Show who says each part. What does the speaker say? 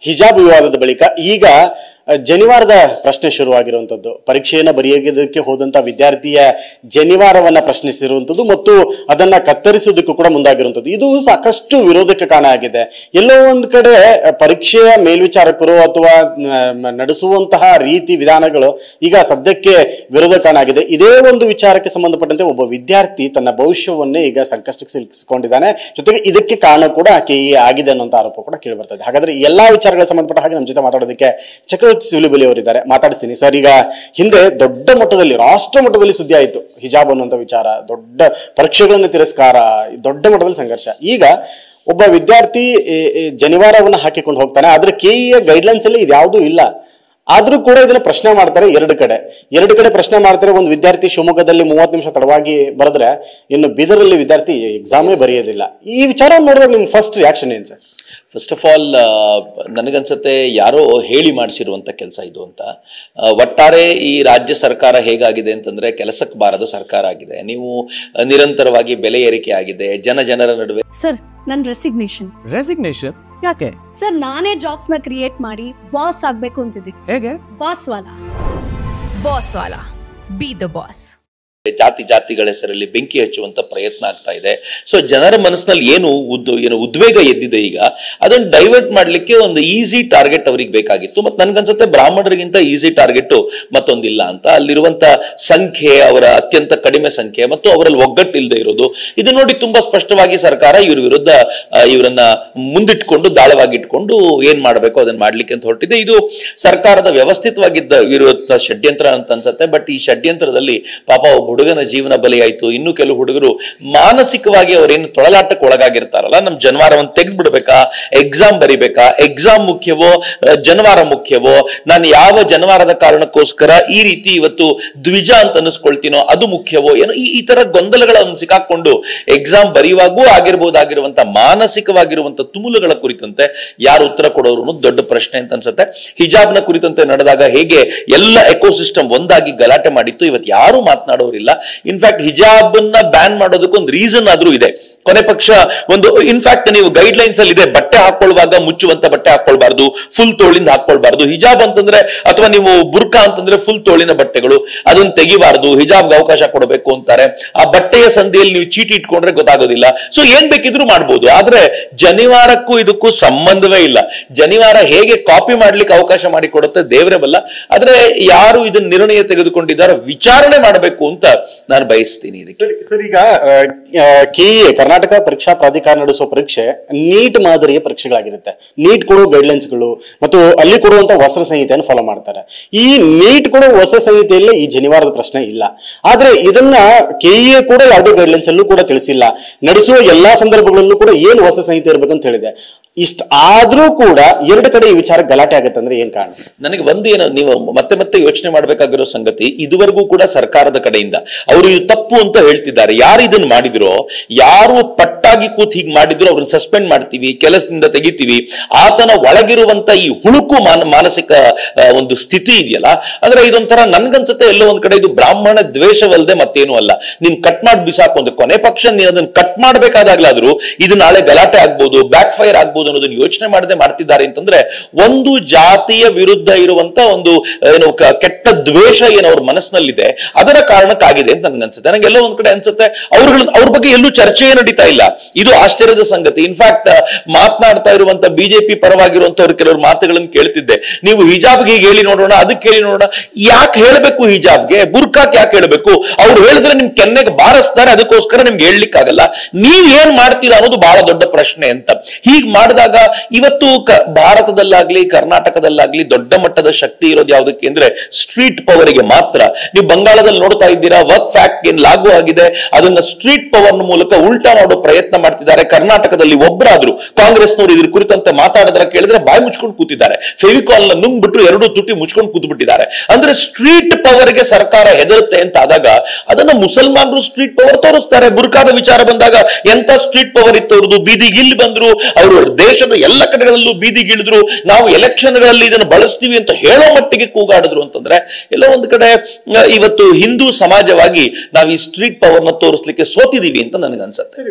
Speaker 1: ಹಿಜಾಬ್ ವಿವಾದದ ಬಳಿಕ ಈಗ ಜನಿವಾರದ ಪ್ರಶ್ನೆ ಶುರುವಾಗಿರುವಂತದ್ದು. ಪರೀಕ್ಷೆಯನ್ನು ಬರೆಯೋದಕ್ಕೆ ಹೋದಂತ ವಿದ್ಯಾರ್ಥಿಯ ಜನಿವಾರವನ್ನ ಪ್ರಶ್ನಿಸಿರುವಂತದ್ದು ಮತ್ತು ಅದನ್ನ ಕತ್ತರಿಸುವುದಕ್ಕೂ ಕೂಡ ಮುಂದಾಗಿರುವಂತದ್ದು. ಇದು ಸಾಕಷ್ಟು ವಿರೋಧಕ್ಕೆ ಕಾರಣ ಆಗಿದೆ. ಎಲ್ಲೋ ಒಂದ್ ಕಡೆ ಪರೀಕ್ಷೆಯ ಮೇಲ್ವಿಚಾರಕರು ಅಥವಾ ನಡೆಸುವಂತಹ ರೀತಿ ವಿಧಾನಗಳು ಈಗ ಸದ್ಯಕ್ಕೆ ವಿರೋಧ ಕಾರಣ ಆಗಿದೆ. ಇದೇ ಒಂದು ವಿಚಾರಕ್ಕೆ ಸಂಬಂಧಪಟ್ಟಂತೆ ಒಬ್ಬ ವಿದ್ಯಾರ್ಥಿ ತನ್ನ ಭವಿಷ್ಯವನ್ನೇ ಈಗ ಸಂಕಷ್ಟಕ್ಕೆ ಸಿಲುಕಿಸಿಕೊಂಡಿದ್ದಾನೆ. ಜೊತೆಗೆ ಇದಕ್ಕೆ ಕಾರಣ ಕೂಡ KEA ಆಗಿದೆ ಅನ್ನುವಂತ ಆರೋಪ ಕೂಡ ಕೇಳಿ ಬರ್ತದೆ. ಹಾಗಾದ್ರೆ ಎಲ್ಲಾ ವಿಚಾರಗಳಿಗೆ ಸಂಬಂಧಪಟ್ಟ ಹಾಗೆ ನಮ್ಮ ಜೊತೆ ಮಾತಾಡೋದಕ್ಕೆ ಚಕ್ರವರ್ತಿ ಶಿವಲಿಬೆಲೆ ಅವರಿದ್ದಾರೆ, ಮಾತಾಡಿಸ್ತೀನಿ. ಸರ್, ಈಗ ಹಿಂದೆ ದೊಡ್ಡ ಮಟ್ಟದಲ್ಲಿ ರಾಷ್ಟ್ರ ಮಟ್ಟದಲ್ಲಿ ಸುದ್ದಿ ಆಯಿತು ಹಿಜಾಬ್ ಅನ್ನುವಂಥ ವಿಚಾರ, ದೊಡ್ಡ ಪರೀಕ್ಷೆಗಳನ್ನು ತಿರಸ್ಕಾರ, ದೊಡ್ಡ ಮಟ್ಟದಲ್ಲಿ ಸಂಘರ್ಷ. ಈಗ ಒಬ್ಬ ವಿದ್ಯಾರ್ಥಿ ಜನಿವಾರವನ್ನು ಹಾಕಿಕೊಂಡು ಹೋಗ್ತಾನೆ, ಆದ್ರೆ KEA ಗೈಡ್ಲೈನ್ಸ್ ಅಲ್ಲಿ ಇದ್ಯಾವುದೂ ಇಲ್ಲ. ಆದ್ರೂ ಕೂಡ ಇದನ್ನ ಪ್ರಶ್ನೆ ಮಾಡ್ತಾರೆ. ಎರಡು ಕಡೆ ಪ್ರಶ್ನೆ ಮಾಡ್ತಾರೆ. ಒಂದು ವಿದ್ಯಾರ್ಥಿ ಶಿವಮೊಗ್ಗದಲ್ಲಿ 30 ನಿಮಿಷ ತಡವಾಗಿ ಬರೆದ್ರೆ ಇನ್ನು ಬೀದರಲ್ಲಿ ವಿದ್ಯಾರ್ಥಿ ಎಕ್ಸಾಮೇ ಬರೆಯೋದಿಲ್ಲ. ಈ ವಿಚಾರ ನೋಡಿದಾಗ ನಿಮ್ ಫಸ್ಟ್ ರಿಯಾಕ್ಷನ್ ಏನ್ ಸರ್?
Speaker 2: ಫಸ್ಟ್ ಆಫ್ ಆಲ್ ನನಗನ್ಸುತ್ತೆ ಯಾರೋ ಹೇಳಿ ಮಾಡಿಸಿರುವಂಥ ಕೆಲಸ ಇದು ಅಂತ. ಒಟ್ಟಾರೆ ಈ ರಾಜ್ಯ ಸರ್ಕಾರ ಹೇಗಾಗಿದೆ ಅಂತಂದ್ರೆ ಕೆಲಸಕ್ಕೆ ಬಾರದ ಸರ್ಕಾರ ಆಗಿದೆ. ನೀವು ನಿರಂತರವಾಗಿ ಬೆಲೆ ಏರಿಕೆ ಆಗಿದೆ, ಜನರ ನಡುವೆ.
Speaker 3: ಸರ್, ನನ್ನ ರೆಸಿಗ್ನೇಷನ್
Speaker 4: ಯಾಕೆ
Speaker 3: ಸರ್? ನಾನೇ ಜಾಬ್ಸ್ ನ ಕ್ರಿಯೇಟ್ ಮಾಡಿ ಬಾಸ್ ಆಗ್ಬೇಕು ಅಂತಿದ್ದೆ.
Speaker 4: ಹೇಗೆ?
Speaker 3: Boss Vala
Speaker 5: B the boss.
Speaker 2: ಜಾತಿಗಳ ಹೆಸರಲ್ಲಿ ಬೆಂಕಿ ಹಚ್ಚುವಂತ ಪ್ರಯತ್ನ ಆಗ್ತಾ ಇದೆ. ಸೊ ಜನರ ಮನಸ್ಸಿನಲ್ಲಿ ಏನು ಉದ್ವೇಗ ಎದ್ದಿದೆ, ಈಗ ಅದನ್ನು ಡೈವರ್ಟ್ ಮಾಡ್ಲಿಕ್ಕೆ ಒಂದು ಈಸಿ ಟಾರ್ಗೆಟ್ ಅವ್ರಿಗೆ ಬೇಕಾಗಿತ್ತು. ಮತ್ತೆ ನನ್ಗನ್ಸುತ್ತೆ ಬ್ರಾಹ್ಮಣರಿಗಿಂತ ಈಸಿ ಟಾರ್ಗೆಟ್ ಮತ್ತೊಂದಿಲ್ಲ ಅಂತ. ಅಲ್ಲಿರುವಂತ ಸಂಖ್ಯೆ ಅವರ ಅತ್ಯಂತ ಕಡಿಮೆ ಸಂಖ್ಯೆ ಮತ್ತು ಅವರಲ್ಲಿ ಒಗ್ಗಟ್ಟಿಲ್ಲದೆ ಇರೋದು, ಇದು ನೋಡಿ ತುಂಬಾ ಸ್ಪಷ್ಟವಾಗಿ ಸರ್ಕಾರ ಇವ್ರ ವಿರುದ್ಧ ಇವರನ್ನ ಮುಂದಿಟ್ಕೊಂಡು ದಾಳವಾಗಿಟ್ಕೊಂಡು ಏನ್ ಮಾಡ್ಬೇಕು ಅದನ್ನ ಮಾಡ್ಲಿಕ್ಕೆ ಅಂತ ಹೊರಟಿದೆ. ಇದು ಸರ್ಕಾರದ ವ್ಯವಸ್ಥಿತವಾಗಿದ್ದ ವಿರುದ್ಧ ಷಡ್ಯಂತ್ರ ಅಂತ ಅನ್ಸುತ್ತೆ. ಬಟ್ ಈ ಷಡ್ಯಂತ್ರದಲ್ಲಿ ಪಾಪ ಹುಡುಗನ ಜೀವನ ಬಲಿಯಾಯ್ತು. ಇನ್ನು ಕೆಲವು ಹುಡುಗರು ಮಾನಸಿಕವಾಗಿ ಅವರೇನು ತೊಳಲಾಟಕ್ಕೆ ಒಳಗಾಗಿರ್ತಾರಲ್ಲ, ನಮ್ ಜನಿವಾರವನ್ನು ತೆಗೆದು ಬಿಡ್ಬೇಕಾ, ಎಕ್ಸಾಮ್ ಬರಿಬೇಕಾ, ಎಕ್ಸಾಮ್ ಮುಖ್ಯವೋ ಜನಿವಾರ ಮುಖ್ಯವೋ, ನಾನು ಯಾವ ಜನಿವಾರದ ಕಾರಣಕ್ಕೋಸ್ಕರ ಈ ರೀತಿ ಇವತ್ತು ದ್ವಿಜ ಅಂತ ಅನಿಸ್ಕೊಳ್ತೀನೋ ಅದು ಮುಖ್ಯವೋ ಏನೋ, ಈ ತರ ಗೊಂದಲಗಳನ್ನು ಸಿಕ್ಕಾಕೊಂಡು ಎಕ್ಸಾಮ್ ಬರೆಯುವಾಗೂ ಆಗಿರ್ಬೋದಾಗಿರುವಂತ ಮಾನಸಿಕವಾಗಿರುವಂತ ತುಮುಲುಗಳ ಕುರಿತಂತೆ ಯಾರು ಉತ್ತರ ಕೊಡೋರು ದೊಡ್ಡ ಪ್ರಶ್ನೆ ಅಂತ ಅನ್ಸುತ್ತೆ. ಹಿಜಾಬ್ನ ಕುರಿತಂತೆ ನಡೆದಾಗ ಹೇಗೆ ಎಲ್ಲ ಎಕೋಸಿಸ್ಟಮ್ ಒಂದಾಗಿ ಗಲಾಟೆ ಮಾಡಿತ್ತು, ಇವತ್ತು ಯಾರು ಮಾತನಾಡೋರಿಲ್ಲ. ಇನ್ಫ್ಯಾಕ್ಟ್ ಹಿಜಾಬ್ ಅನ್ನ ಬ್ಯಾನ್ ಮಾಡೋದಕ್ಕೆ ಒಂದು ರೀಸನ್ ಆದ್ರೂ ಇದೆ. ಕೊನೆ ಪಕ್ಷ ಒಂದು ಇನ್ಫ್ಯಾಕ್ಟ್ ನೀವು ಗೈಡ್ ಲೈನ್ಸ್ ಅಲ್ಲಿ ಇದೆ, ಬಟ್ಟೆ ಹಾಕೊಳ್ಳುವಾಗ ಮುಚ್ಚುವಂತ ಬಟ್ಟೆ ಹಾಕೊಳ್ಬಾರ್ದು, ಫುಲ್ ತೋಳಿಂದ ಹಾಕೊಳ್ಬಾರ್ದು. ಹಿಜಾಬ್ ಅಂತಂದ್ರೆ ಅಥವಾ ನೀವು ಬುರ್ಕಾ ಅಂತಂದ್ರೆ ಫುಲ್ ತೋಳಿನ ಬಟ್ಟೆಗಳು, ಅದನ್ನ ತೆಗಿಬಾರ್ದು, ಹಿಜಾಬ್ಗೆ ಅವಕಾಶ ಕೊಡಬೇಕು ಅಂತಾರೆ. ಆ ಬಟ್ಟೆಯ ಸಂಧಿಯಲ್ಲಿ ನೀವು ಚೀಟಿ ಇಟ್ಕೊಂಡ್ರೆ ಗೊತ್ತಾಗೋದಿಲ್ಲ. ಸೊ ಏನ್ ಬೇಕಿದ್ರು ಮಾಡ್ಬೋದು. ಆದ್ರೆ ಜನಿವಾರಕ್ಕೂ ಇದಕ್ಕೂ ಸಂಬಂಧವೇ ಇಲ್ಲ. ಜನಿವಾರ ಹೇಗೆ ಕಾಪಿ ಮಾಡ್ಲಿಕ್ಕೆ ಅವಕಾಶ ಮಾಡಿಕೊಡುತ್ತೆ ದೇವರೇ ಬಲ್ಲ. ಆದ್ರೆ ಯಾರು ಇದನ್ನ ನಿರ್ಣಯ ತೆಗೆದುಕೊಂಡಿದ್ದಾರೋ ವಿಚಾರಣೆ ಮಾಡಬೇಕು ಅಂತ ನಾನು ಬಯಸ್ತೀನಿ.
Speaker 1: ಸರ್, ಈಗ KEA ಕರ್ನಾಟಕ ಪರೀಕ್ಷಾ ಪ್ರಾಧಿಕಾರ ನಡೆಸುವ ಪರೀಕ್ಷೆ ನೀಟ್ ಮಾದರಿಯ ಪರೀಕ್ಷೆಗಳಾಗಿರುತ್ತೆ. ನೀಟ್ ಕೊಡುವ ಗೈಡ್ಲೈನ್ಸ್ಗಳು ಮತ್ತು ಅಲ್ಲಿ ಕೊಡುವಂತ ವಸ್ತ್ರ ಸಂಹಿತೆಯನ್ನು ಫಾಲೋ ಮಾಡ್ತಾರೆ. ಈ ನೀಟ್ ಕೊಡುವ ವಸ್ತ್ರ ಸಂಹಿತೆಯಲ್ಲಿ ಈ ಜನಿವಾರದ ಪ್ರಶ್ನೆ ಇಲ್ಲ. ಆದ್ರೆ ಇದನ್ನ KEA ಕೂಡ ಯಾವುದೇ ಗೈಡ್ಲೈನ್ಸ್ ಅಲ್ಲೂ ಕೂಡ ತಿಳಿಸಿಲ್ಲ. ನಡೆಸುವ ಎಲ್ಲಾ ಸಂದರ್ಭಗಳಲ್ಲೂ ಕೂಡ ಏನು ವಸ್ತ್ರ ಸಂಹಿತೆ ಇರಬೇಕು ಅಂತ ಹೇಳಿದೆ. ಇಷ್ಟ ಆದ್ರೂ ಕೂಡ ಎರಡು ಕಡೆ ಈ ವಿಚಾರ ಗಲಾಟೆ ಆಗುತ್ತೆ ಅಂದ್ರೆ ಏನ್ ಕಾರಣ?
Speaker 2: ನನಗೆ ಏನು ನೀವು ಮತ್ತೆ ಯೋಚನೆ ಮಾಡಬೇಕಾಗಿರೋ ಸಂಗತಿ, ಇದುವರೆಗೂ ಕೂಡ ಸರ್ಕಾರದ ಕಡೆಯಿಂದ ಅವರು ಇದು ತಪ್ಪು ಅಂತ ಹೇಳ್ತಿದ್ದಾರೆ. ಯಾರು ಇದನ್ನ ಮಾಡಿದ್ರೋ, ಯಾರು ಪಟ್ಟಾಗಿ ಕೂತ್ ಹೀಗೆ ಮಾಡಿದ್ರು ಅವ್ರನ್ನ ಸಸ್ಪೆಂಡ್ ಮಾಡ್ತೀವಿ, ಕೆಲಸದಿಂದ ತೆಗಿತೀವಿ. ಆತನ ಒಳಗಿರುವಂತ ಈ ಹುಳುಕು ಮಾನಸಿಕ ಒಂದು ಸ್ಥಿತಿ ಇದೆಯಲ್ಲ, ಅಂದ್ರೆ ಇದೊಂಥರ ನನ್ಗನ್ಸುತ್ತೆ ಎಲ್ಲೋ ಒಂದ್ ಕಡೆ ಇದು ಬ್ರಾಹ್ಮಣ ದ್ವೇಷವಲ್ಲದೆ ಮತ್ತೇನು ಅಲ್ಲ. ನೀನ್ ಕಟ್ ಮಾಡಿ ಬಿಸಾಕೊಂಡ್ರೆ ಕೊನೆ ಪಕ್ಷ ನೀನ್ ಅದನ್ನ ಕಟ್ ಮಾಡ್ಬೇಕಾದಾಗ್ಲಾದ್ರೂ ಇದು ನಾಳೆ ಗಲಾಟೆ ಆಗ್ಬೋದು, ಬ್ಯಾಕ್ ಫೈರ್ ಆಗ್ಬೋದು ಅನ್ನೋದನ್ನ ಯೋಚನೆ ಮಾಡದೆ ಮಾಡ್ತಿದ್ದಾರೆ ಅಂತಂದ್ರೆ ಒಂದು ಜಾತಿಯ ವಿರುದ್ಧ ಇರುವಂತ ಒಂದು ಏನು ಕೆಟ್ಟ ದ್ವೇಷ ಏನು ಅವ್ರ ಮನಸ್ಸಿನಲ್ಲಿದೆ ಅದರ ಕಾರಣಕ್ಕಾಗಿದೆ ಅಂತ ನನ್ಗನ್ಸುತ್ತೆ. ನಂಗೆಲ್ಲೋ ಒಂದ್ ಕಡೆ ಅನ್ಸುತ್ತೆ ಅವ್ರ ಬಗ್ಗೆ ಎಲ್ಲೂ ಚರ್ಚೆಯೇ ನಡೀತಾ ಇಲ್ಲ. ಇದು ಆಶ್ಚರ್ಯದ ಸಂಗತಿ. ಇನ್ಫ್ಯಾಕ್ಟ್ ಮಾತನಾಡ್ತಾ ಇರುವಂತ ಬಿಜೆಪಿ ಪರವಾಗಿರುವಂತವ್ರು ಕೆಲವರು ಮಾತುಗಳನ್ನು ಕೇಳ್ತಿದ್ದೆ. ನೀವು ಹಿಜಾಬ್ಗೆ ಹೀಗೆ ಹೇಳಿ ನೋಡೋಣ, ಅದಕ್ಕೆ ಹೇಳಿ ನೋಡೋಣ. ಯಾಕೆ ಹೇಳಬೇಕು ಹಿಜಾಬ್ಗೆ, ಬುರ್ಕಾಕ್ ಯಾಕೆ ಹೇಳಬೇಕು? ಅವ್ರು ಹೇಳಿದ್ರೆ ನಿಮ್ ಕೆನ್ನೆಗೆ ಬಾರಿಸ್ತಾರೆ, ಅದಕ್ಕೋಸ್ಕರ ನಿಮ್ಗೆ ಹೇಳಲಿಕ್ಕಾಗಲ್ಲ. ನೀವ್ ಏನ್ ಮಾಡ್ತೀರಾ ಅನ್ನೋದು ಬಹಳ ದೊಡ್ಡ ಪ್ರಶ್ನೆ ಅಂತ. ಹೀಗ್ ಮಾಡಿದಾಗ ಇವತ್ತು ಭಾರತದಲ್ಲಾಗ್ಲಿ ಕರ್ನಾಟಕದಲ್ಲಾಗ್ಲಿ ದೊಡ್ಡ ಮಟ್ಟದ ಶಕ್ತಿ ಇರೋದು ಯಾವುದಕ್ಕೆ ಅಂದ್ರೆ ಸ್ಟ್ರೀಟ್ ಪವರ್ಗೆ ಮಾತ್ರ. ನೀವು ಬಂಗಾಳದಲ್ಲಿ ನೋಡ್ತಾ ಇದ್ದೀರಾ, ವರ್ಕ್ ಫ್ಯಾಕ್ಟ್ ಏನ್ ಲಾಗು ಆಗಿದೆ ಅದನ್ನ ಸ್ಟ್ರೀಟ್ ಪವರ್ ಮೂಲಕ ಉಲ್ಟಾ ಮಾಡೋ ಪ್ರಯತ್ನ ಮಾಡ್ತಿದ್ದಾರೆ. ಕರ್ನಾಟಕದಲ್ಲಿ ಒಬ್ಬರಾದ್ರೂ ಕಾಂಗ್ರೆಸ್ನವರು ಇದ್ರ ಕುರಿತಂತೆ ಮಾತಾಡಿದ್ರೆ ಕೇಳಿದ್ರೆ ಬಾಯಿ ಮುಚ್ಕೊಂಡು ಕೂತಿದ್ದಾರೆ. ಫೆವಿಕಾಲ್ ನ ನುಂಗ್ಬಿಟ್ರು ಎರಡು ತುಟಿ ಮುಚ್ಕೊಂಡು ಕೂತ್ ಬಿಟ್ಟಿದ್ದಾರೆ. ಅಂದ್ರೆ ಸ್ಟ್ರೀಟ್ ಪವರ್ಗೆ ಸರ್ಕಾರ ಹೆದರುತ್ತೆ ಅಂತ ಆದಾಗ ಅದನ್ನ ಮುಸಲ್ಮಾನರು ಸ್ಟ್ರೀಟ್ ಪವರ್ ತೋರಿಸ್ತಾರೆ. ಬುರ್ಕಾದ ವಿಚಾರ ಬಂದಾಗ ಎಂತ ಸ್ಟ್ರೀಟ್ ಪವರ್ ಇತ್ತು ಅವ್ರದ್ದು. ಬೀದಿಗೆ ಇಲ್ಲಿ ಬಂದ್ರು, ಅವರು ದೇಶದ ಎಲ್ಲ ಕಡೆಗಳಲ್ಲೂ ಬೀದಿಗಿಳಿದ್ರು, ನಾವು ಎಲೆಕ್ಷನ್ಗಳಲ್ಲಿ ಇದನ್ನು ಬಳಸ್ತೀವಿ ಅಂತ ಹೇಳೋ ಮಟ್ಟಿಗೆ ಕೂಗಾಡಿದ್ರು ಅಂತಂದ್ರೆ ಎಲ್ಲ ಒಂದ್ ಕಡೆ ಇವತ್ತು ಹಿಂದೂ ಸಮಾಜವಾಗಿ ನಾವು ಈ ಸ್ಟ್ರೀಟ್ ಪವರ್ ನ ತೋರಿಸ್ಲಿಕ್ಕೆ ಸೋತಿದೀವಿ ಅಂತ ನನಗನ್ಸುತ್ತೆ.